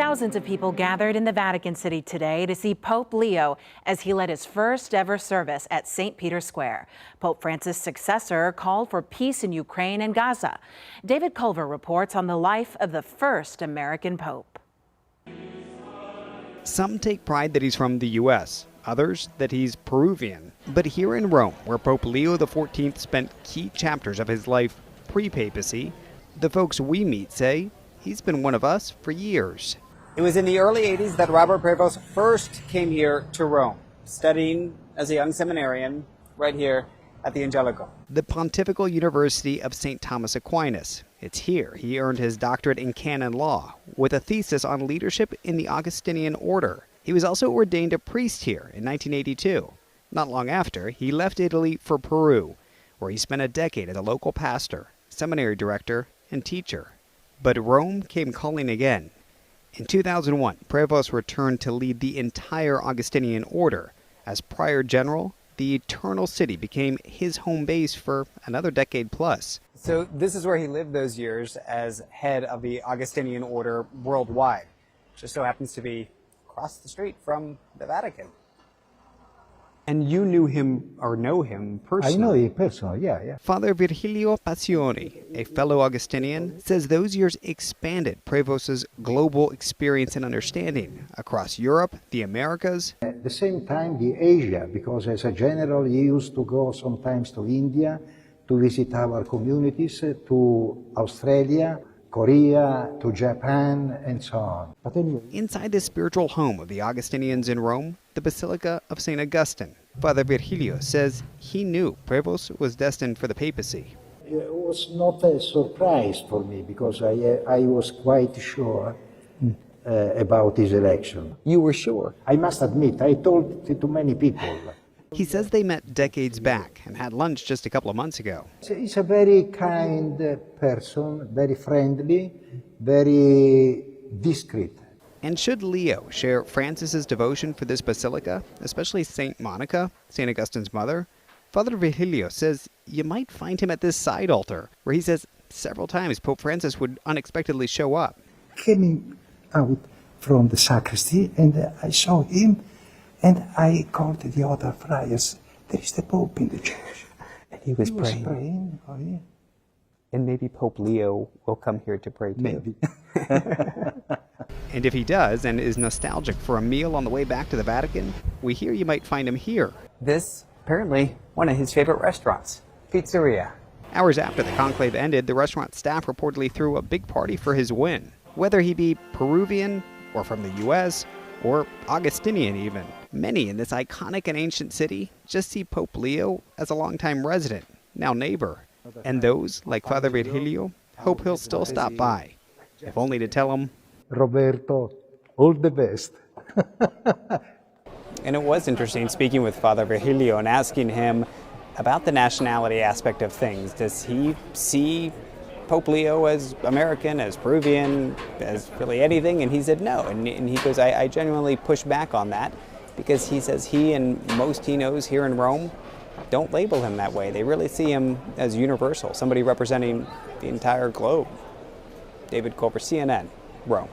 Thousands of people gathered in the Vatican City today to see Pope Leo as he led his first ever service at St. Peter's Square. Pope Francis' successor called for peace in Ukraine and Gaza. David Culver reports on the life of the first American pope. Some take pride that he's from the U.S., others that he's Peruvian. But here in Rome, where Pope Leo XIV spent key chapters of his life pre-papacy, the folks we meet say he's been one of us for years. It was in the early 80s that Robert Prevost first came here to Rome, studying as a young seminarian right here at the Angelico. The Pontifical University of St. Thomas Aquinas. It's here he earned his doctorate in canon law with a thesis on leadership in the Augustinian order. He was also ordained a priest here in 1982. Not long after, he left Italy for Peru, where he spent a decade as a local pastor, seminary director, and teacher. But Rome came calling again. In 2001, Prevost returned to lead the entire Augustinian order. As prior general, the Eternal City became his home base for another decade plus. So this is where he lived those years as head of the Augustinian order worldwide. Just so happens to be across the street from the Vatican. And you knew him or know him personally? I know him personally, yeah. Father Virgilio Passioni, a fellow Augustinian, says those years expanded Prevost's global experience and understanding across Europe, the Americas. At the same time, the Asia, because as a general, he used to go sometimes to India to visit our communities, to Australia, Korea, to Japan, and so on. But anyway. Inside the spiritual home of the Augustinians in Rome, the Basilica of St. Augustine, Father Virgilio says he knew Prevost was destined for the papacy. It was not a surprise for me because I was quite sure about his election. You were sure? I must admit, I told it to many people. He says they met decades back and had lunch just a couple of months ago. He's a very kind person, very friendly, very discreet. And should Leo share Francis's devotion for this basilica, especially St. Monica, St. Augustine's mother, Father Virgilio says you might find him at this side altar, where he says several times Pope Francis would unexpectedly show up. Came out from the sacristy and I saw him and I called the other friars. There is the Pope in the church. And he was praying. Oh, yeah. And maybe Pope Leo will come here to pray too. Maybe. And if he does and is nostalgic for a meal on the way back to the Vatican, we hear you might find him here. This, apparently, one of his favorite restaurants, Pizzeria. Hours after the conclave ended, the restaurant staff reportedly threw a big party for his win. Whether he be Peruvian, or from the U.S., or Augustinian even, many in this iconic and ancient city just see Pope Leo as a longtime resident, now neighbor. And those, like Father Virgilio, hope he'll still stop by, if only to tell him, Roberto, all the best. And it was interesting speaking with Father Virgilio and asking him about the nationality aspect of things. Does he see Pope Leo as American, as Peruvian, as really anything? And he said no. And he goes, I genuinely push back on that because he says he and most he knows here in Rome don't label him that way. They really see him as universal, somebody representing the entire globe. David Culver, CNN, Rome.